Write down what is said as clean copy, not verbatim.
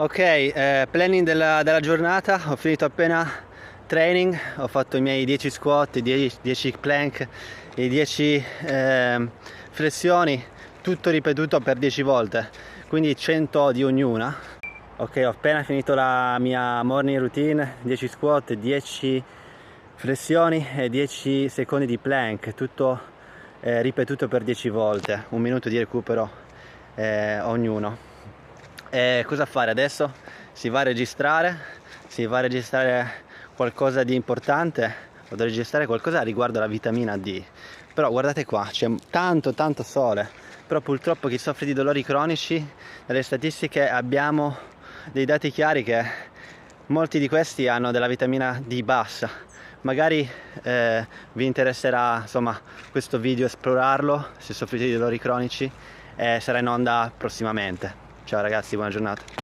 Ok, planning della giornata. Ho finito appena training, ho fatto i miei 10 squat, 10 plank e 10 flessioni, tutto ripetuto per 10 volte, quindi 100 di ognuna. Ok, ho appena finito la mia morning routine, 10 squat, 10 flessioni e 10 secondi di plank, tutto ripetuto per 10 volte, un minuto di recupero ognuno. E cosa fare adesso? Si va a registrare qualcosa di importante, vado a registrare qualcosa riguardo alla vitamina D. Però guardate qua, c'è tanto sole, però purtroppo chi soffre di dolori cronici, dalle statistiche abbiamo dei dati chiari che molti di questi hanno della vitamina D bassa. Magari vi interesserà, insomma, questo video, esplorarlo se soffrite di dolori cronici, e sarà in onda prossimamente. Ciao ragazzi, buona giornata.